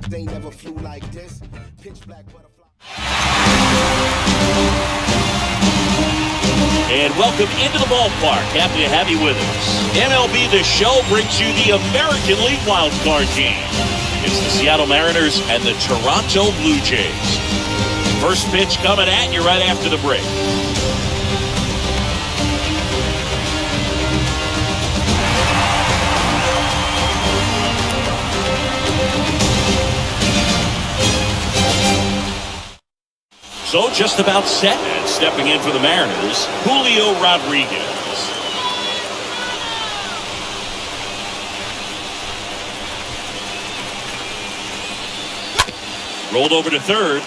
they never flew like this. Pitch black butterfly. And welcome into the ballpark. Happy to have you with us. MLB The Show brings you the American League Wild Card game. It's the Seattle Mariners and the Toronto Blue Jays. First pitch coming at you right after the break. So just about set, and stepping in for the Mariners, Julio Rodriguez. Rolled over to third.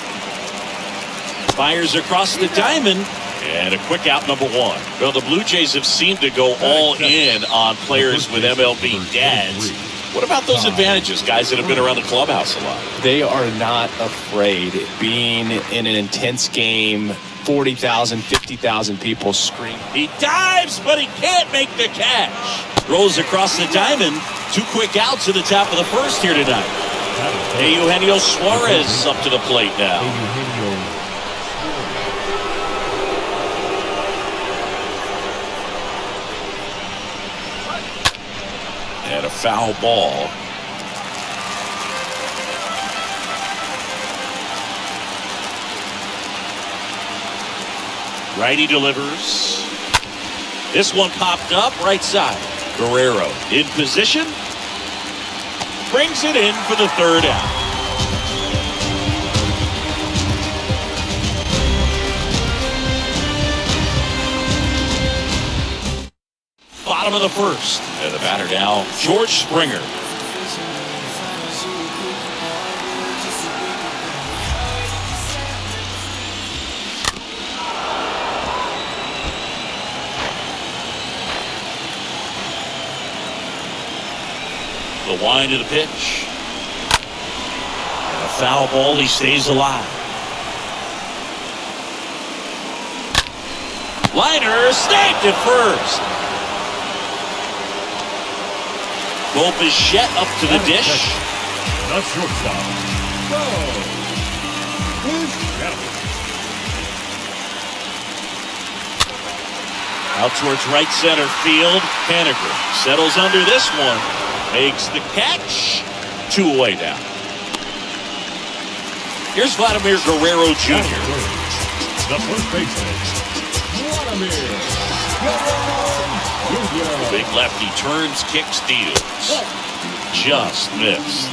Fires across the diamond. And a quick out, number one. Well, the Blue Jays have seemed to go all in on players with MLB dads. What about those advantages, guys that have been around the clubhouse a lot? They are not afraid. Being in an intense game, 40,000, 50,000 people scream. He dives, but he can't make the catch. Rolls across the diamond. Two quick outs at the top of the first here tonight. Eugenio Suarez up to the plate now. And a foul ball. Righty delivers. This one popped up right side. Guerrero in position. Brings it in for the third out. Bottom of the first. And the batter now, George Springer. The wind of the pitch. And a foul ball, he stays alive. Liner snapped at first. Bo Bichette up to the dish. The shortstop. Out towards right center field. Haniger settles under this one. Makes the catch. Two away now. Here's Vladimir Guerrero Jr. The first baseman, Vladimir Guerrero Jr. Big lefty turns, kicks, deals. Just missed.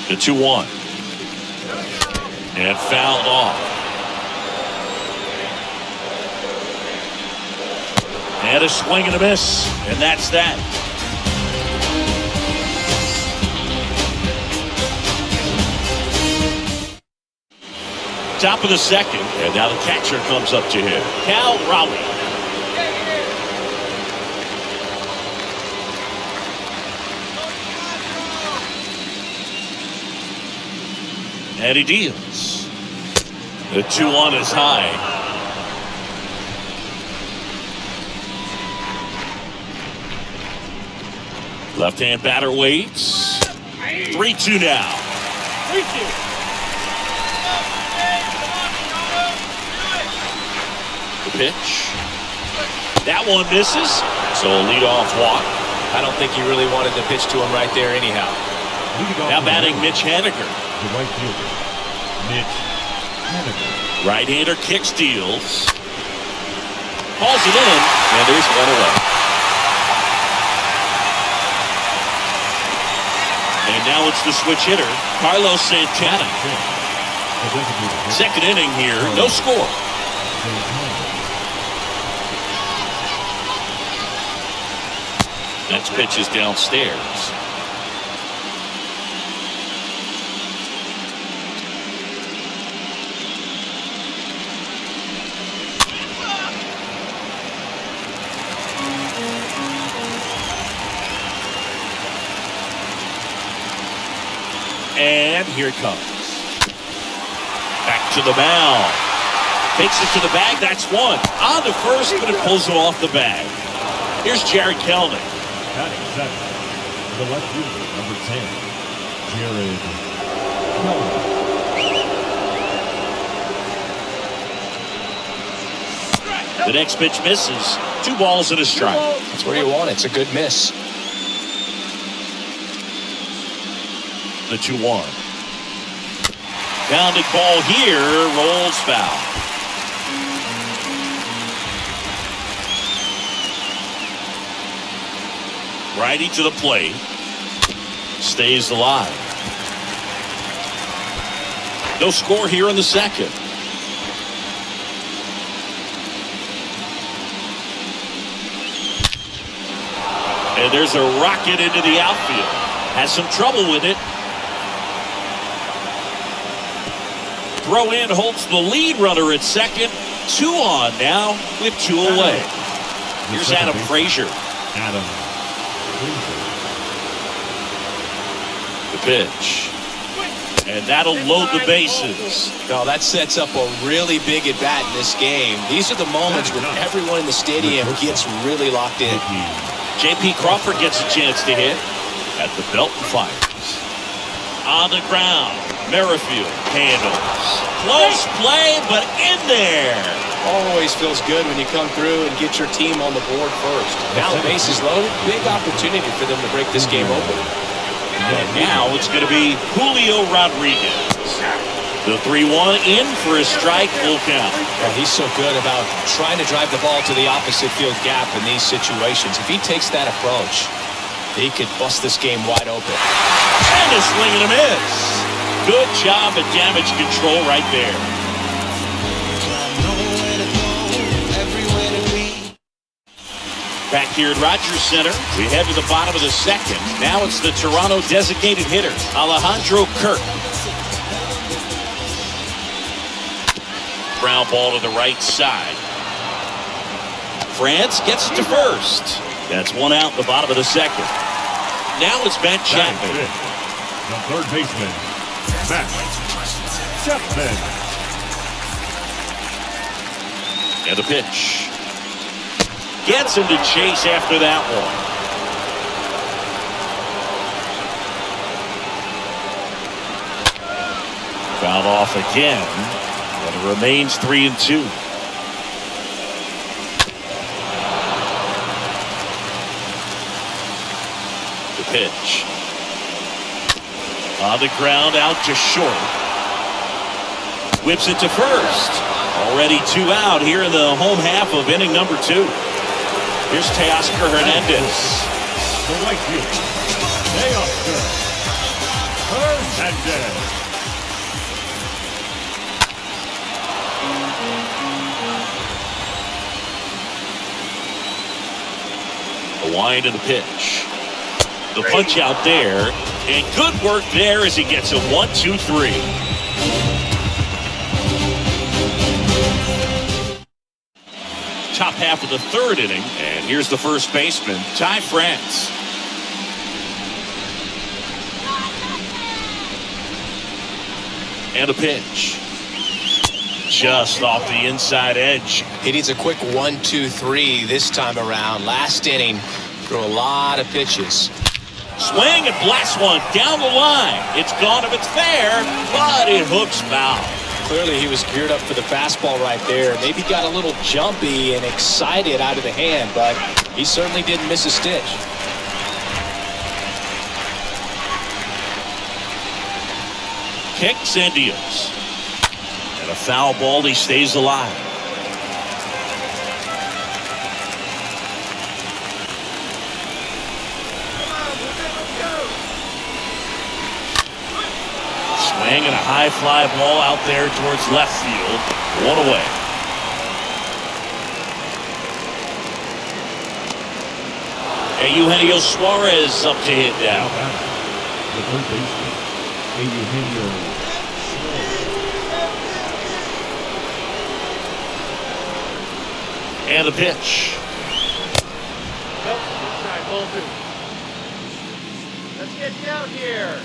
The 2-1. And fouled off. And a swing and a miss. And that's that. Top of the second. And now the catcher comes up to him. Robbie. And he deals. The 2-1 is high. Left-hand batter waits. 3-2 now. 3-2. The pitch. That one misses. So a leadoff walk. I don't think he really wanted to pitch to him right there anyhow. Now batting Mitch Haniger. The right fielder, Mitch Haniger. Right-hander kicks, deals. Calls it in, and there's one away. And now it's the switch hitter, Carlos Santana. Second inning here, no score. Next pitch is downstairs. And here it comes. Back to the mound. Takes it to the bag. That's one. On to first, but it pulls him off the bag. Here's Jared Kelnick. Batting second, the left fielder, number 10, Jared Kelly. The next pitch misses. 2 balls and a strike. That's where you want it. It's a good miss. The 2-1. Grounded ball here. Rolls foul. Righty to the plate. Stays alive. No score here in the second. And there's a rocket into the outfield. Has some trouble with it. Throw in holds the lead runner at second. 2 on now with 2 away. Here's Adam Frazier. Adam. The pitch. And that'll load the bases. No, that sets up a really big at bat in this game. These are the moments when everyone in the stadium gets really locked in. J.P. Crawford gets a chance to hit at the belt and fires. On the ground, Merrifield handles. Close play, but in there. Always feels good when you come through and get your team on the board first. Now the base is loaded. Big opportunity for them to break this game open. And now it's going to be Julio Rodriguez. The 3-1 in for a strike, full count. Yeah, he's so good about trying to drive the ball to the opposite field gap in these situations. If he takes that approach, he could bust this game wide open. And a swing and a miss. Good job at damage control right there. Back here at Rogers Center, we head to the bottom of the second. Now it's the Toronto designated hitter, Alejandro Kirk. Ground ball to the right side. France gets it to first. That's 1 out in the bottom of the second. Now it's Matt Chapman. The third baseman, Matt Chapman. And the pitch. Gets him to chase after that one. Fouled off again. And it remains 3-2. The pitch. On the ground, out to short. Whips it to first. Already 2 out here in the home half of inning number 2. Here's Teoscar Hernandez. The right fielder, Teoscar Hernandez. The wind of the pitch. The punch out there. And good work there as he gets a 1-2-3. Top half of the third inning. And here's the first baseman, Ty France. And a pitch. Just off the inside edge. He needs a quick 1-2-3 this time around. Last inning, threw a lot of pitches. Swing and blast one down the line. It's gone if it's fair, but it hooks foul. Clearly he was geared up for the fastball right there. Maybe got a little jumpy and excited out of the hand, but he certainly didn't miss a stitch. Kicks and deals. And a foul ball, he stays alive. Swing and a high fly ball out there towards left field. 1 away. And Eugenio Suarez up to hit now. The third baseman, Eugenio Suarez. And the pitch. Let's get down here.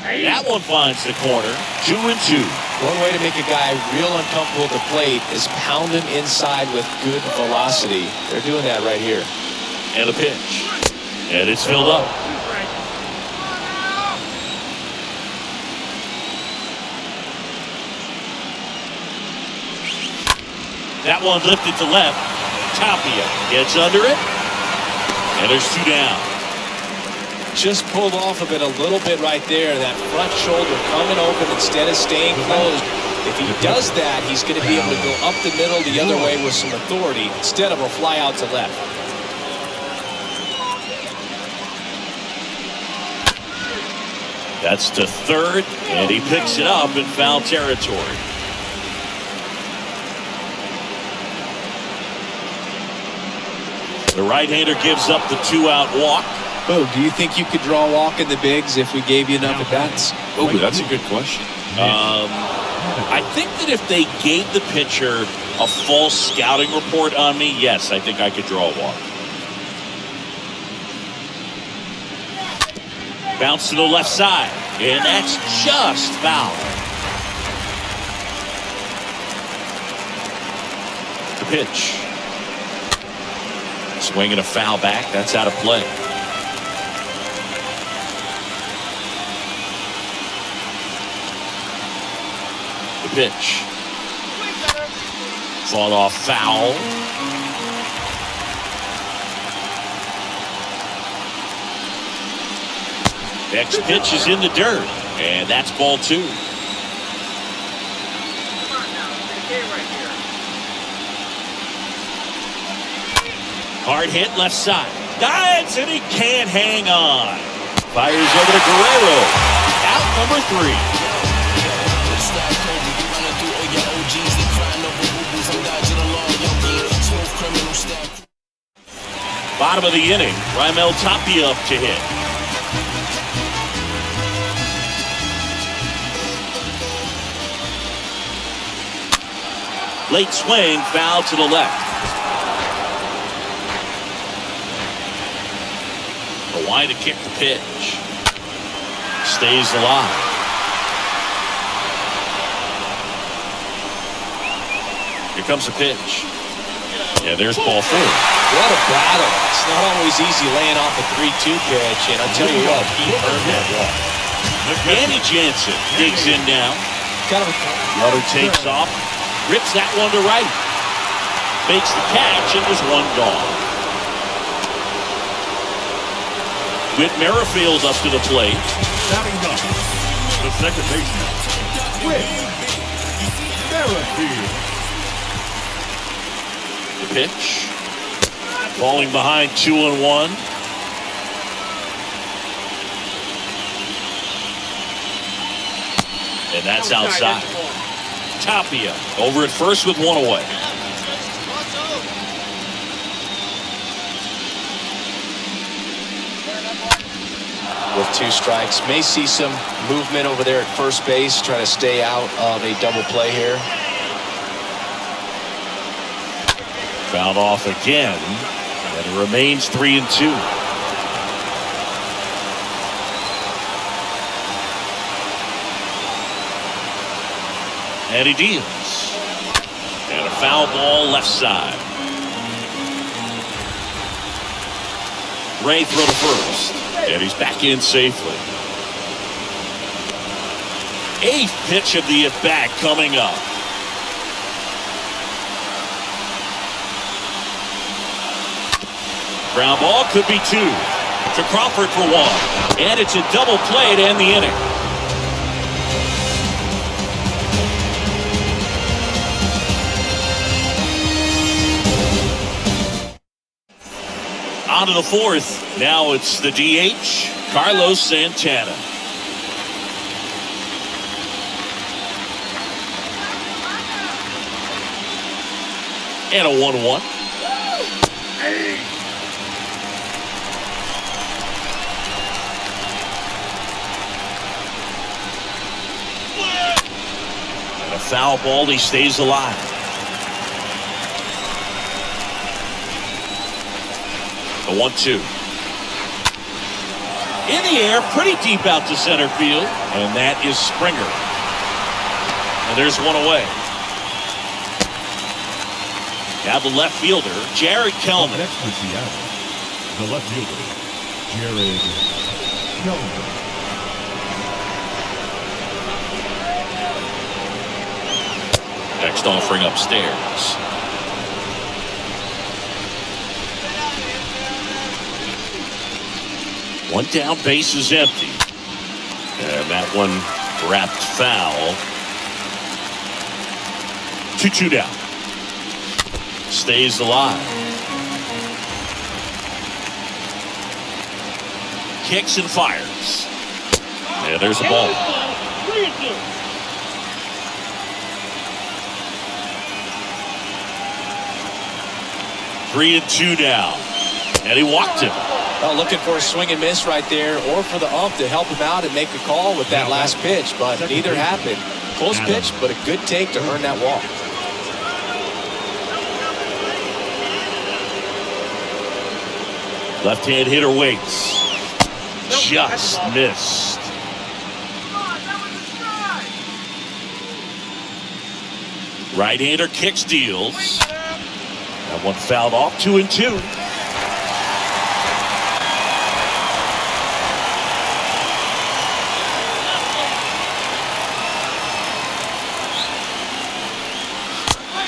That one finds the corner. 2-2. One way to make a guy real uncomfortable at the plate is pound him inside with good velocity. They're doing that right here. And the pitch. And it's filled up. one lifted to left. Tapia gets under it. And there's 2 down. Just pulled off of it a little bit right there. That front shoulder coming open instead of staying closed. If he does that, he's going to be able to go up the middle the other way with some authority instead of a fly out to left. That's to third, and he picks it up in foul territory. The right-hander gives up the 2-out walk. Oh, do you think you could draw a walk in the bigs if we gave you enough at bats? Oh, that's a good question. I think that if they gave the pitcher a false scouting report on me, yes, I think I could draw a walk. Bounce to the left side, and that's just foul. The pitch. Swinging a foul back, that's out of play. The pitch. Fought off foul. Next pitch is in the dirt, and that's ball 2. Come on now, big game right here. Hard hit left side. Dives, and he can't hang on. Fires over to Guerrero. Out number 3. Bottom of the inning, Raimel Tapia up to hit. Late swing, foul to the left. The wide to kick the pitch. Stays alive. Here comes the pitch. Yeah, there's ball 4. What a battle. It's not always easy laying off a 3-2 pitch, and I'll tell you what, he earned that walk. Danny Jansen digs in now. Rudder takes off, rips that one to right. Makes the catch, and there's 1 gone. Whit Merrifield up to the plate. Batting up, the second baseman, Whit Merrifield. The pitch. Falling behind 2-1. And that's outside. Tapia over at first with 1 away. With 2 strikes, may see some movement over there at first base, trying to stay out of a double play here. Fouled off again, and it remains 3-2. And he deals. And a foul ball left side. Ray throw to first, and he's back in safely. 8th pitch of the at-bat coming up. Ground ball could be 2 to Crawford for 1. And it's a double play to end the inning. On to the 4th. Now it's the DH, Carlos Santana. And a 1-1. A foul ball, he stays alive. The 1-2. In the air, pretty deep out to center field. And that is Springer. And there's 1 away. Now the left fielder, Jared Kellman. Next for Seattle, the left fielder, Jared Kellman. Next offering upstairs. One down, base is empty. And that one wrapped foul. 2-2 down. Stays alive. Kicks and fires. And there's the ball. 3-2 down. And he walked him. Well, looking for a swing and miss right there, or for the ump to help him out and make a call with that last pitch, but neither happened. Close pitch, but a good take to earn that walk. Left-hand hitter waits. Just missed. Right-hander kicks, deals. That one fouled off. 2-2.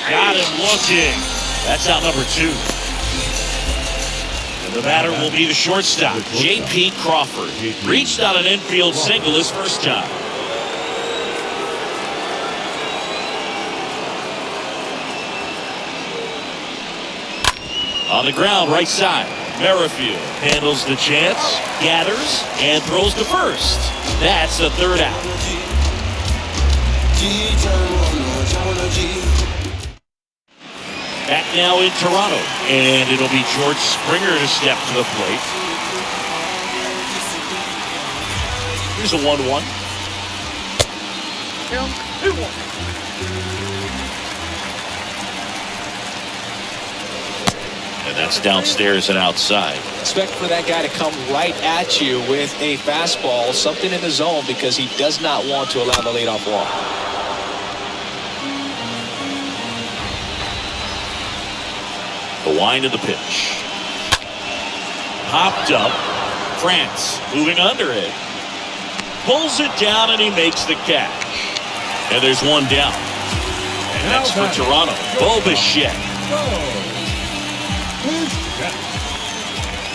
Got him looking. That's out number 2. And the batter will be the shortstop, J.P. Crawford. Reached on an infield single his first time. On the ground, right side. Merrifield handles the chance, gathers, and throws to first. That's the third out. Back now in Toronto, and it'll be George Springer to step to the plate. Here's a 1-1. And that's downstairs and outside. Expect for that guy to come right at you with a fastball, something in the zone, because he does not want to allow the leadoff walk. The wind of the pitch. Popped up. France moving under it. Pulls it down and he makes the catch. And there's one down. And that's for Toronto. Bo Bichette.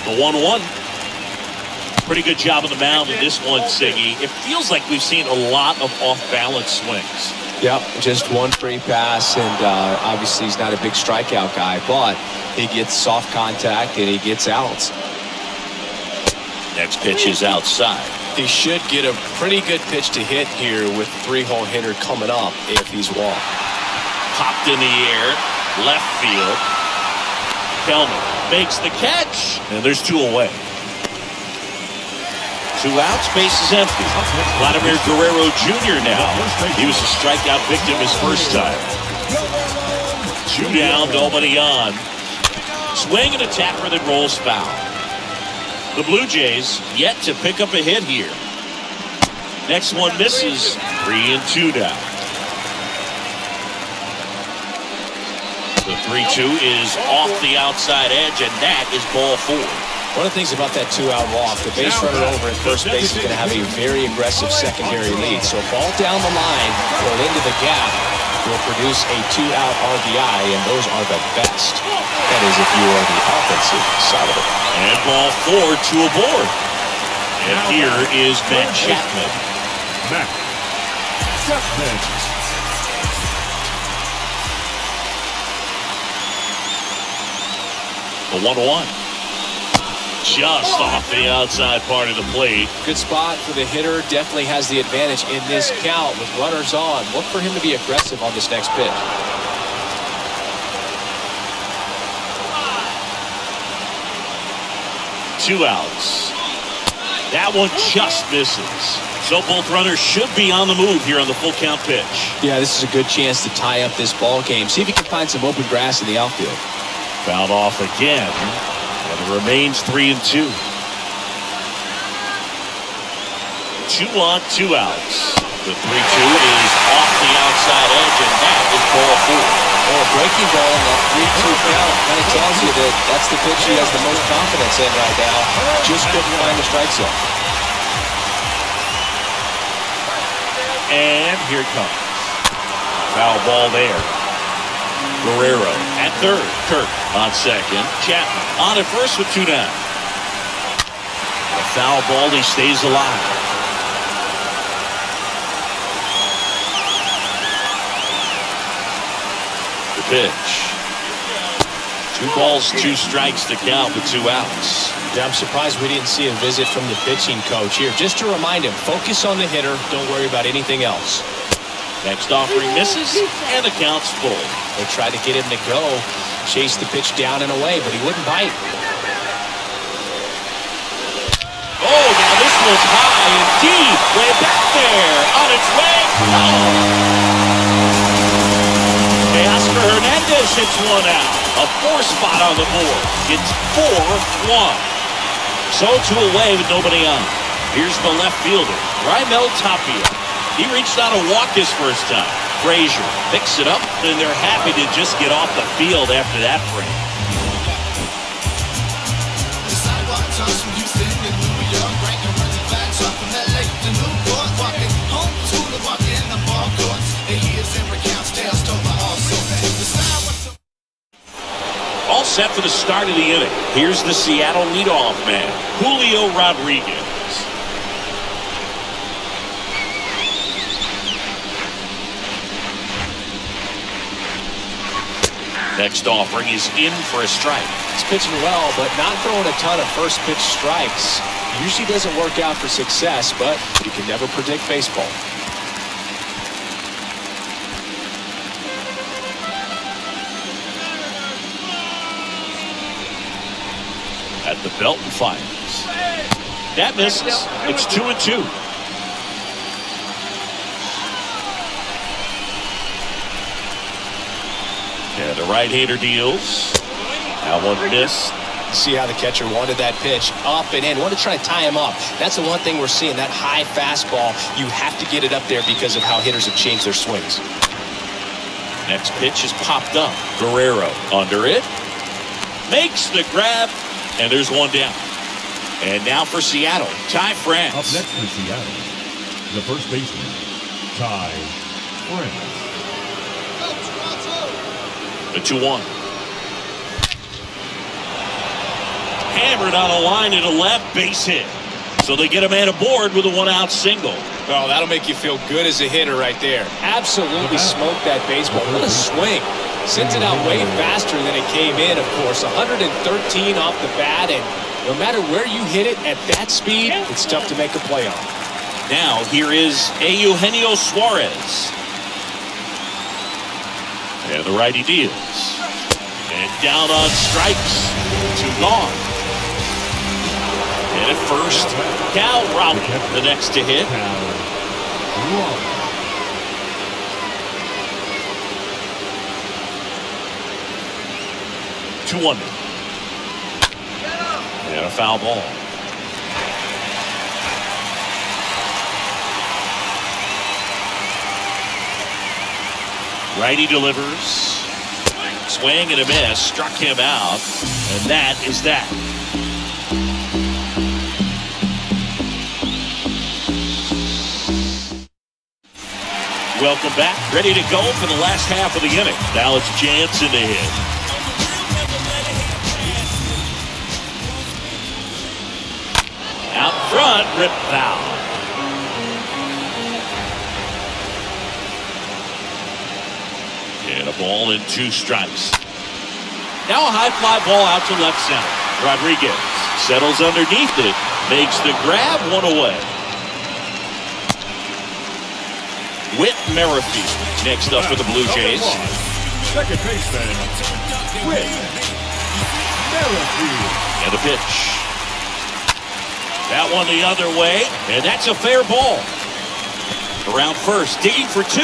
The 1-1. Pretty good job on the mound in this one, Siggy. It feels like we've seen a lot of off-balance swings. Yep, just one free pass, and obviously he's not a big strikeout guy, but he gets soft contact and he gets outs. Next pitch is outside. He should get a pretty good pitch to hit here with three-hole hitter coming up if he's walked. Popped in the air, left field. Kelman makes the catch, and there's 2 away. 2 outs, base is empty. Vladimir Guerrero Jr. now. He was a strikeout victim his first time. 2 down, nobody on. Swing and a tapper that rolls foul. The Blue Jays yet to pick up a hit here. Next one misses. 3-2 down. The 3-2 is off the outside edge, and that is ball 4. One of the things about that 2-out walk, the base runner over at first base is going to have a very aggressive secondary lead. So a ball down the line or into the gap will produce a 2-out RBI, and those are the best. That is if you are the offensive side of it. And ball 4, 2 aboard. And here is Matt Chapman. Matt Chapman. The 1-1. Just off the outside part of the plate. Good spot for the hitter. Definitely has the advantage in this count with runners on. Look for him to be aggressive on this next pitch. Two outs. That one just misses. So both runners should be on the move here on the full count pitch. Yeah, this is a good chance to tie up this ball game. See if he can find some open grass in the outfield. Fouled off again. And it remains 3-2. 2 on, 2 outs. The 3-2 is off the outside edge, and that is ball 4. Well, a breaking ball in that 3-2 count kind of tells you that that's the pitch he has the most confidence in right now. Just couldn't find the strike zone. And here it comes. Foul ball there. Guerrero at third. Kirk on second. Chapman on at first with 2 down. A foul ball. He stays alive. The pitch. 2 balls, 2 strikes to count with 2 outs. Yeah, I'm surprised we didn't see a visit from the pitching coach here. Just to remind him, focus on the hitter. Don't worry about anything else. Next offering misses, and the count's full. They tried to get him to go, chase the pitch down and away, but he wouldn't bite. Oh, now this one's high and deep. Way back there. On its way. Oscar Hernandez hits 1 out. A 4 spot on the board. It's 4-1. So 2 away with nobody on. Here's the left fielder, Raimel Tapia. He reached out a walk his first time. Frazier picks it up, and they're happy to just get off the field after that frame. The sidewalk turns from Houston to New York, ranking runs and flags up from LA to New York, walking home to the walk in the ball courts. And he is in recounts, tales told by all sorts. The sidewalk. All set for the start of the inning. Here's the Seattle leadoff man, Julio Rodriguez. Next offering is in for a strike. He's pitching well, but not throwing a ton of first pitch strikes. Usually doesn't work out for success, but you can never predict baseball. At the belt and fires. That misses. It's 2-2. And the right-hander deals. That one missed. See how the catcher wanted that pitch up and in. Want to try to tie him up. That's the one thing we're seeing, that high fastball. You have to get it up there because of how hitters have changed their swings. Next pitch is popped up. Guerrero under it. Makes the grab. And there's 1 down. And now for Seattle, Ty France. Up next for Seattle, the first baseman, Ty France. The 2-1. Hammered on a line to the left, base hit. So they get a man aboard with a 1-out single. Oh, that'll make you feel good as a hitter right there. Absolutely smoked that baseball. What a swing. Sends it out way faster than it came in, of course. 113 off the bat, and no matter where you hit it at that speed, it's tough to make a play on. Now here is Eugenio Suarez. And the righty deals. And down on strikes. 2 gone. And at first, Cal Robbie, the next to hit. 2-1. And a foul ball. Righty delivers. Swing and a miss. Struck him out. And that is that. Welcome back. Ready to go for the last half of the inning. Now it's Jansen to hit. Out front, rip foul. And a ball and 2 strikes. Now a high fly ball out to left center. Rodriguez settles underneath it, makes the grab, 1 away. Whit Merrifield next up for the Blue Jays. Second baseman, Whit Merrifield. And a pitch. That one the other way, and that's a fair ball. Around first, digging for 2.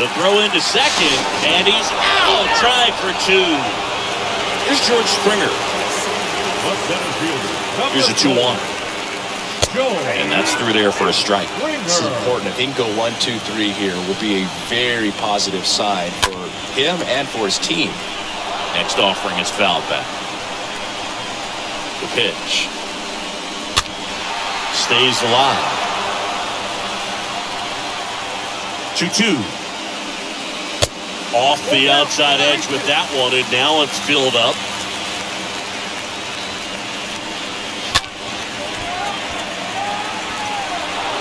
The throw into second, and he's out, trying for 2. Here's George Springer. Here's a 2-1. And that's through there for a strike. It's important. If he can go 1, 2, 3 here, will be a very positive sign for him and for his team. Next offering is fouled back. The pitch. Stays alive. 2-2. Off the outside edge with that one, and now it's filled up.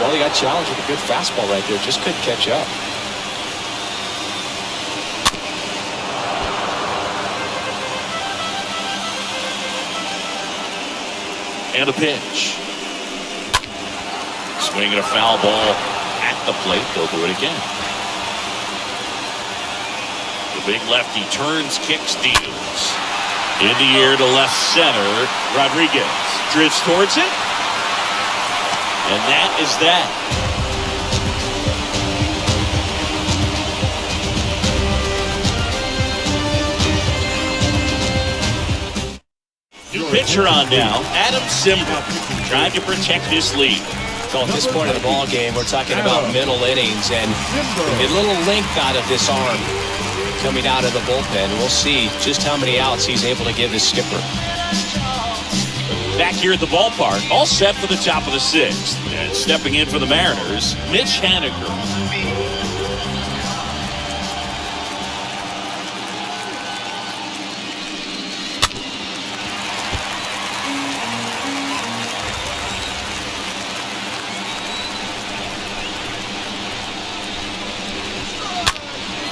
Well, he got challenged with a good fastball right there. Just couldn't catch up. And a pitch. Swinging a foul ball at the plate. They'll do it again. The big lefty turns, kicks, deals. In the air to left center. Rodriguez drifts towards it. And that is that. New pitcher on now, Adam Simber, trying to protect this lead. So at this point of the ball game, we're talking about middle innings and a little length out of this arm coming out of the bullpen. We'll see just how many outs he's able to give his skipper. Back here at the ballpark, all set for the top of the sixth. And stepping in for the Mariners, Mitch Haniger.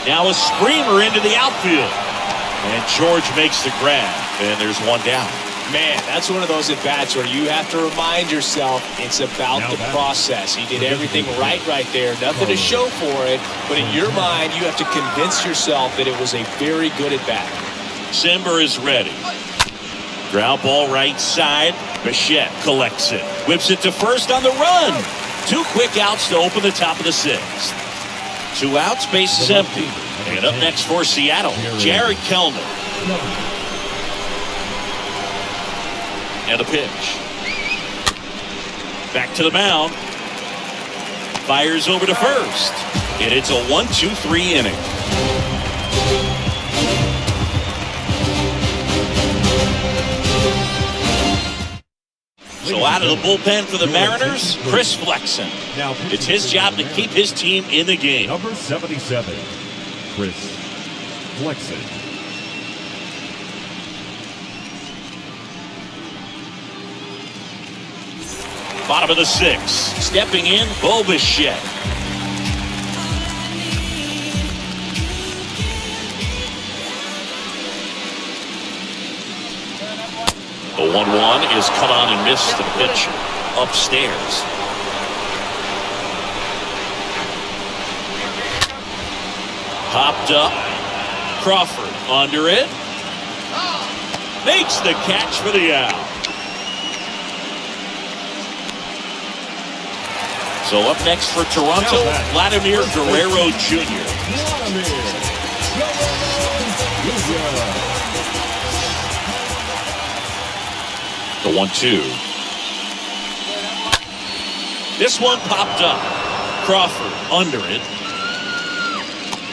Now a screamer into the outfield. And George makes the grab. And there's one down. Man, that's one of those at-bats where you have to remind yourself it's about the process. He did everything right there. Nothing to show for it. But in your mind, you have to convince yourself that it was a very good at-bat. Simber is ready. Ground ball right side. Bichette collects it. Whips it to first on the run. 2 quick outs to open the top of the sixth. 2 outs, base is empty. And up next for Seattle, Jared Kellner. And a pitch. Back to the mound. Fires over to first. And it's a 1-2-3 inning. So out of the bullpen for the Mariners, Chris Flexen. It's his job to keep his team in the game. Number 77, Chris Flexen. Bottom of the sixth. Stepping in, Bichette. The 1-1 is cut on and missed. The pitch upstairs. Popped up. Crawford under it. Makes the catch for the out. So up next for Toronto, Vladimir Guerrero Jr. The 1-2. This one popped up. Crawford under it.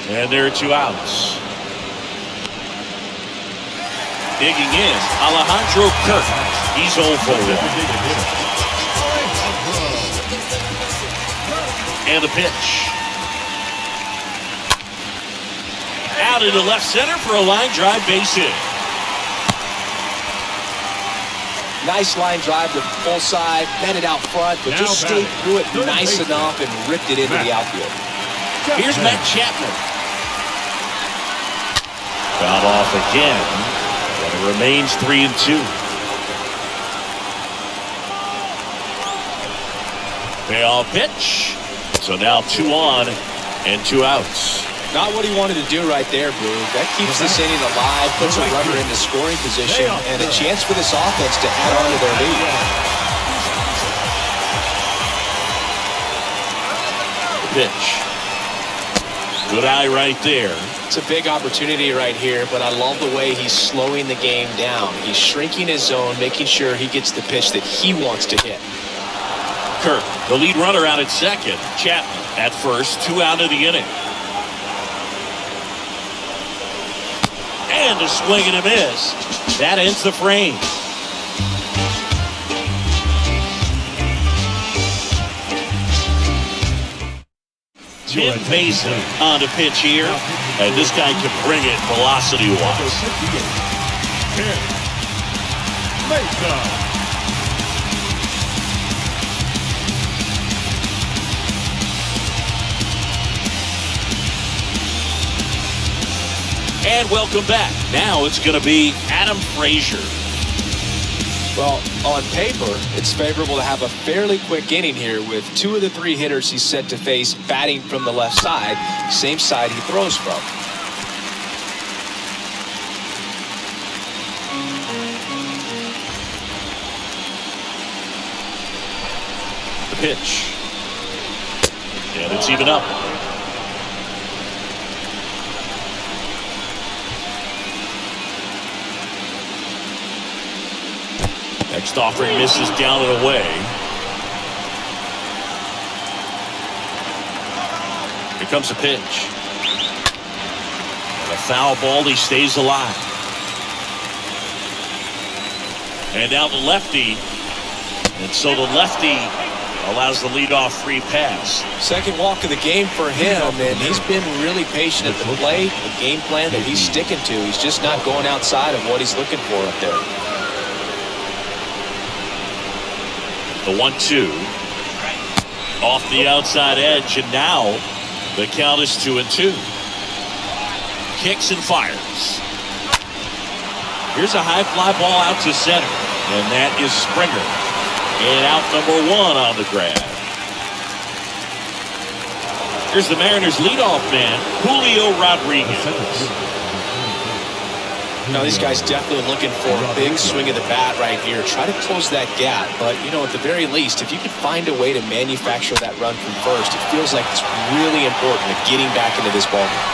And there are 2 outs. Digging in, Alejandro Kirk. He's 0 for 1. And the pitch. Out into left center for a line drive base hit. Nice line drive to full side, met it out front, but just stayed through it nice enough and ripped it into the outfield. Here's Matt Chapman. Fouled off again. And it remains 3-2. Payoff pitch. So now 2 on and 2 outs. Not what he wanted to do right there, Blue. That keeps this inning alive, puts a runner into scoring position, and a chance for this offense to add on to their lead. Pitch. Good eye right there. It's a big opportunity right here, but I love the way he's slowing the game down. He's shrinking his zone, making sure he gets the pitch that he wants to hit. Kirk, the lead runner out at second. Chapman at first, 2 out of the inning. And a swing and a miss. That ends the frame. Tim Mason on the pitch here. And this guy can bring it velocity-wise. Tim Mason. And welcome back. Now it's going to be Adam Frazier. Well, on paper, it's favorable to have a fairly quick inning here with 2 of the 3 hitters he's set to face batting from the left side, same side he throws from. The pitch. And it's even up. Next offering misses down and away. Here comes a pitch. And a foul ball, he stays alive. And now the lefty. And so the lefty allows the leadoff free pass. Second walk of the game for him, and he's been really patient at the plate. The game plan that he's sticking to. He's just not going outside of what he's looking for up there. The 1-2 off the outside edge, and now the count is 2-2. Kicks and fires. Here's a high fly ball out to center, and that is Springer. And out number 1 on the grab. Here's the Mariners leadoff man, Julio Rodriguez. Now, these guys definitely looking for a big swing of the bat right here. Try to close that gap. But, you know, at the very least, if you can find a way to manufacture that run from first, it feels like it's really important to getting back into this ball game.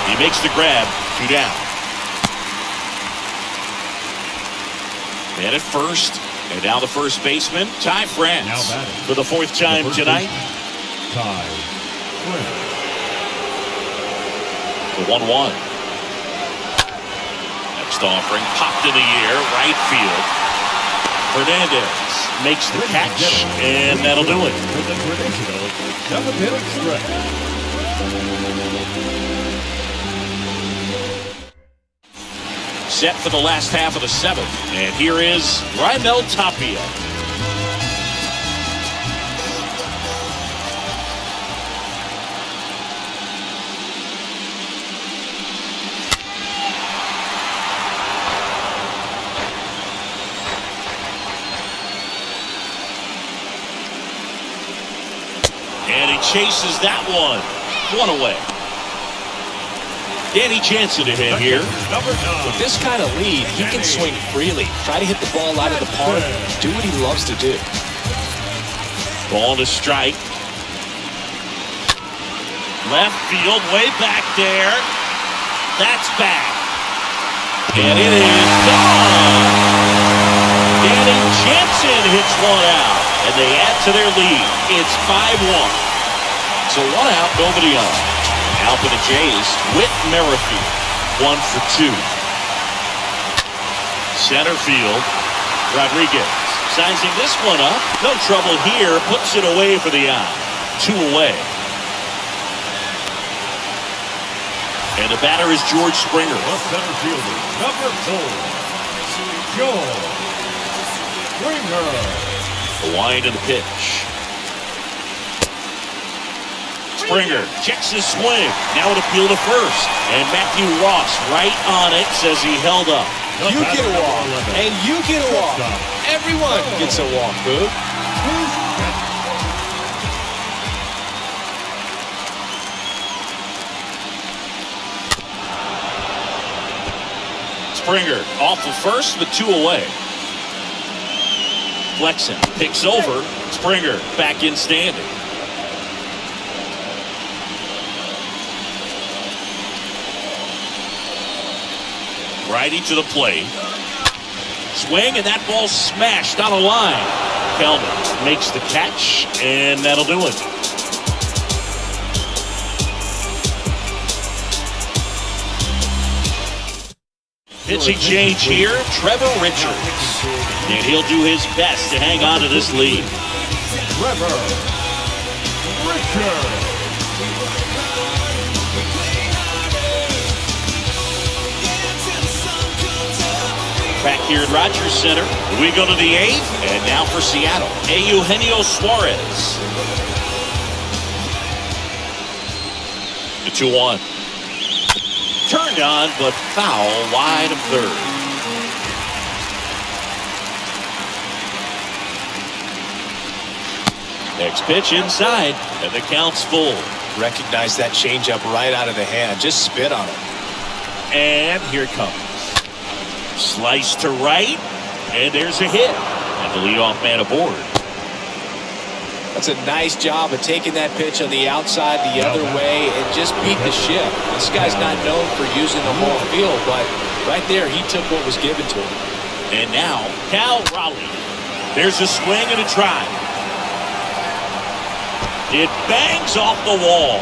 He makes the grab, 2 down. And at first, and now the first baseman, Ty France, for the 4th time tonight. Ty France. The 1-1. Next offering popped in the air, right field. Hernandez makes the catch, and that'll do it. With the traditional 7-inning stretch. Set for the last half of the 7th, and here is Raimel Tapia. And he chases that one. 1 away. Danny Jansen to hit here. With this kind of lead, he can swing freely. Try to hit the ball out of the park. Do what he loves to do. Ball to strike. Left field, way back there. That's back. And it is gone. Danny Jansen hits 1 out. And they add to their lead. It's 5-1. So 1 out, nobody on. Now for the Jays, Whit Merrifield, 1 for 2. Center field, Rodriguez sizing this one up. No trouble here, puts it away for the out. 2 away. And the batter is George Springer. The center fielder, number 4, George Springer. The wind and the pitch. Springer checks his swing. Now an appeal to first. And Matthew Ross right on it, says he held up. You get a walk, and you get a walk. Everyone gets a walk, Boog. Springer off of first with 2 away. Flexen picks over. Springer back in standing. Righty to the plate. Swing, and that ball smashed on a line. Kelman makes the catch, and that'll do it. Pitching change here, Trevor Richards. And he'll do his best to hang on to this lead. Trevor Richards. Back here at Rogers Center, we go to the 8th, and now for Seattle, Eugenio Suarez. The 2-1. Turned on, but foul wide of third. Next pitch inside, and the count's full. Recognize that changeup right out of the hand. Just spit on it. And here it comes. Slice to right, and there's a hit. And the leadoff man aboard. That's a nice job of taking that pitch on the outside the other way and just beat the shift. This guy's not known for using the whole field, but right there he took what was given to him. And now, Cal Raleigh. There's a swing and a try. It bangs off the wall.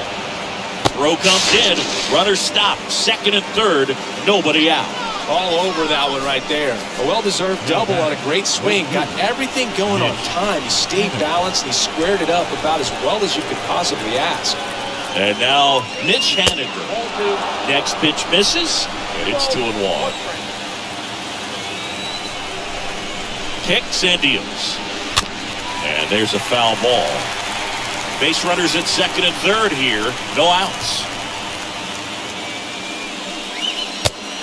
Throw comes in. Runner stopped. Second and third. Nobody out. All over that one right there. A well-deserved double on a great swing. Got everything going on time. He stayed balanced and he squared it up about as well as you could possibly ask. And now Mitch Haniger. Next pitch misses. And it's 2-1. Kicks and deals. And there's a foul ball. Base runners at second and third here. No outs.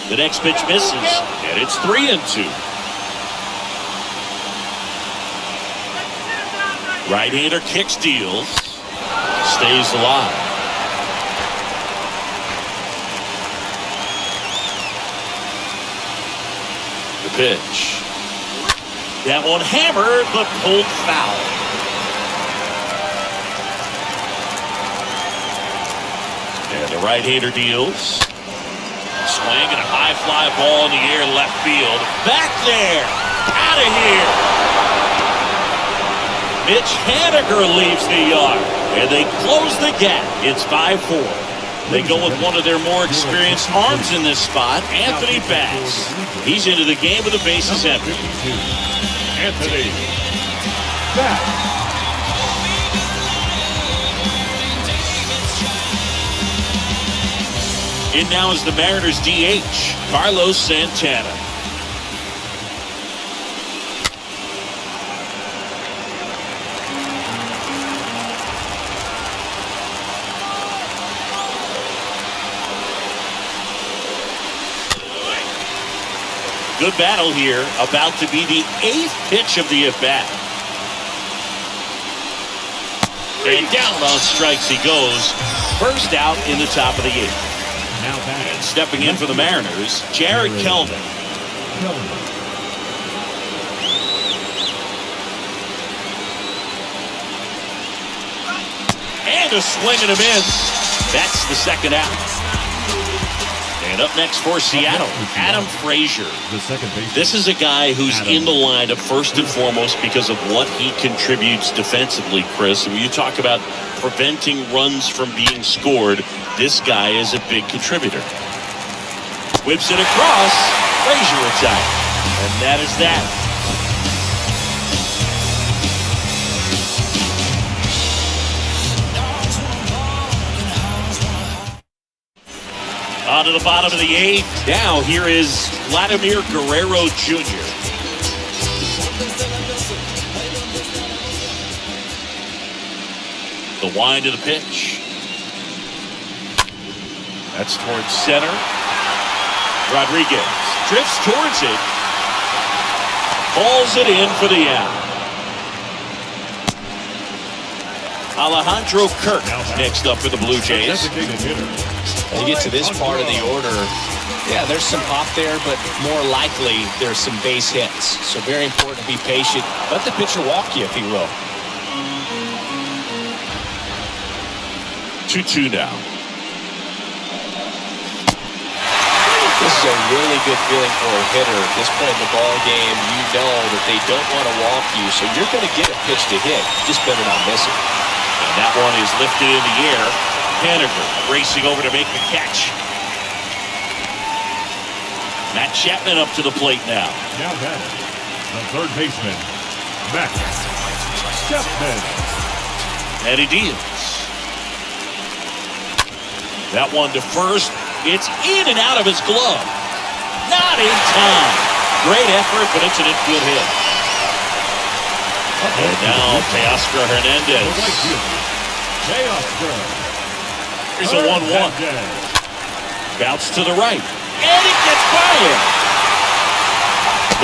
The next pitch misses, and it's 3-2. Right-hander kicks, deals, stays alive. The pitch. That one hammered, but pulled foul. And the right-hander deals. Swing and a high fly ball in the air left field. Back there. Out of here. Mitch Haniger leaves the yard. And they close the gap. It's 5-4. They go with one of their more experienced arms in this spot, Anthony Bass. He's into the game with the bases empty. Anthony Bass. In now is the Mariners DH, Carlos Santana. Good battle here, about to be the 8th pitch of the at-bat. And down on strikes he goes. First out in the top of the 8th. And stepping in for the Mariners, Jared Kelvin. And a swing and a miss. That's the second out. And up next for Seattle, Adam Frazier. This is a guy who's in the lineup first and foremost because of what he contributes defensively, Chris. And when you talk about preventing runs from being scored, this guy is a big contributor. Whips it across. Frazier is out. And that is that. On to the bottom of the 8th. Now here is Vladimir Guerrero Jr. The wind of the pitch. That's towards center. Rodriguez drifts towards it. Hauls it in for the out. Alejandro Kirk next up for the Blue Jays. When you get to this part of the order, yeah, there's some pop there, but more likely there's some base hits. So very important to be patient. Let the pitcher walk you, if he will. 2-2 now. This is a really good feeling for a hitter. At this point in the ball game, you know that they don't want to walk you, so you're going to get a pitch to hit. Just better not miss it. And that one is lifted in the air. Haniger racing over to make the catch. Matt Chapman up to the plate now. Now batting, the third baseman, Matt Chapman. And he deals. That one to first. It's in and out of his glove. Not in time. Great effort, but it's an infield hit. And now Teoscar Hernandez. Teoscar. Here's a 1-1. Bounce to the right. And it gets by him.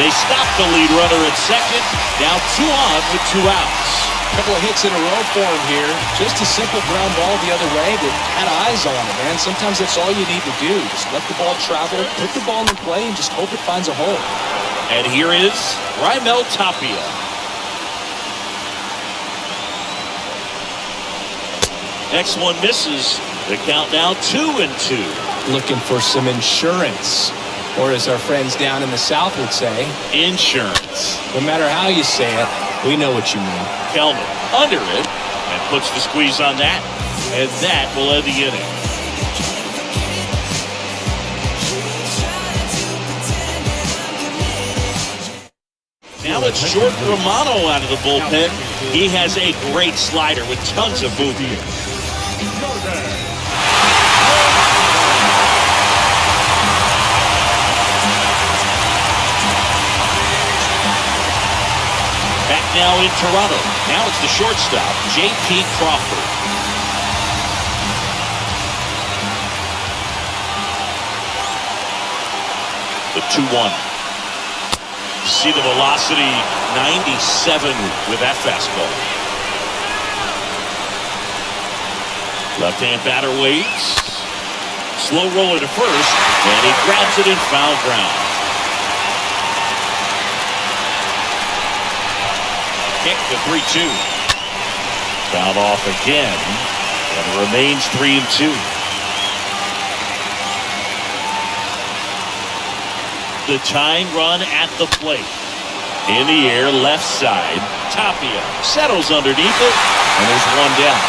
They stop the lead runner at second. Now 2 on with 2 outs. Couple of hits in a row for him here. Just a simple ground ball the other way that had eyes on it, man. Sometimes that's all you need to do. Just let the ball travel, put the ball in play, and just hope it finds a hole. And here is Raimel Tapia. Next one misses. The count now 2-2. Looking for some insurance. Or as our friends down in the South would say, Insurance. no matter how you say it, we know what you mean. Kelman under it and puts the squeeze on that. And that will end the inning. Now it's Short Romano out of the bullpen. He has a great slider with tons of movement. Back now in Toronto. Now it's the shortstop, J.P. Crawford. The 2-1. See the velocity, 97 with that fastball. Left-hand batter waits. Slow roller to first, and he grabs it in foul ground. Kick the 3-2. Fouled off again, and it remains 3-2. The tying run at the plate. In the air, left side. Tapia settles underneath it, and there's one down.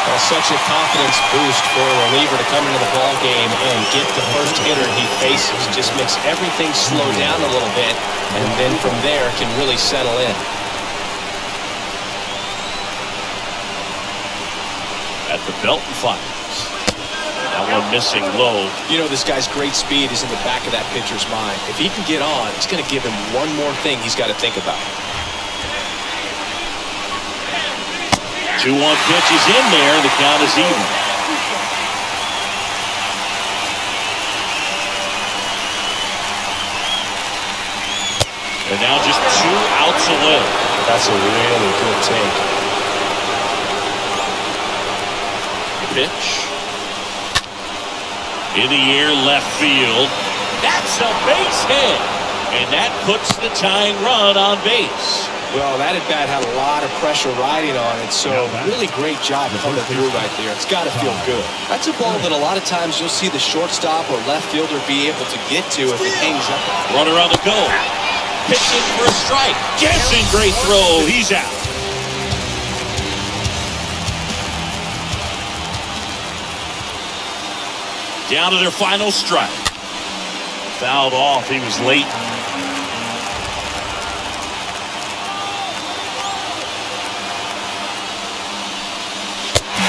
Well, such a confidence boost for a reliever to come into the ball game and get the first hitter he faces. Just makes everything slow down a little bit, and then from there can really settle in. At the belt and fires. That one missing low. You know, this guy's great speed is in the back of that pitcher's mind. If he can get on, it's going to give him one more thing he's got to think about. 2-1 pitch is in there. The count is even. And now just 2 outs away. That's a really good take. Pitch. In the air, left field. That's a base hit. And that puts the tying run on base. Well, that at-bat had a lot of pressure riding on it, so really great job coming through right there. It's got to feel good. That's a ball that a lot of times you'll see the shortstop or left fielder be able to get to if it hangs up. Runner on the go. Pitching for a strike. Jensen, great throw. He's out. Down to their final strike. Fouled off. He was late.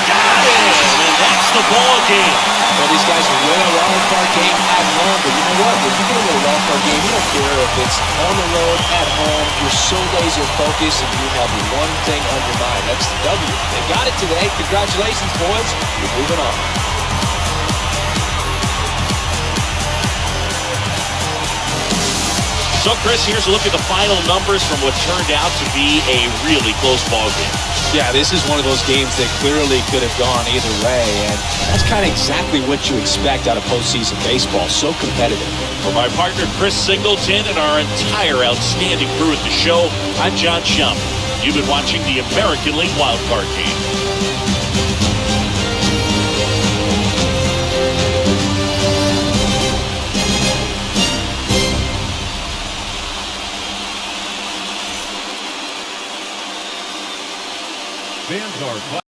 Got it! And that's the ball game. Well, these guys win a wild card game at home, but you know what? When you get a wild card game, you don't care if it's on the road, at home. You're so laser focused, and you have one thing on your mind. That's the W. They got it today. Congratulations, boys. You're moving on. So, Chris, here's a look at the final numbers from what turned out to be a really close ball game. Yeah, this is one of those games that clearly could have gone either way, and that's kind of exactly what you expect out of postseason baseball. So competitive. For my partner, Chris Singleton, and our entire outstanding crew at the show, I'm John Shump. You've been watching the American League Wild Card game. Fans are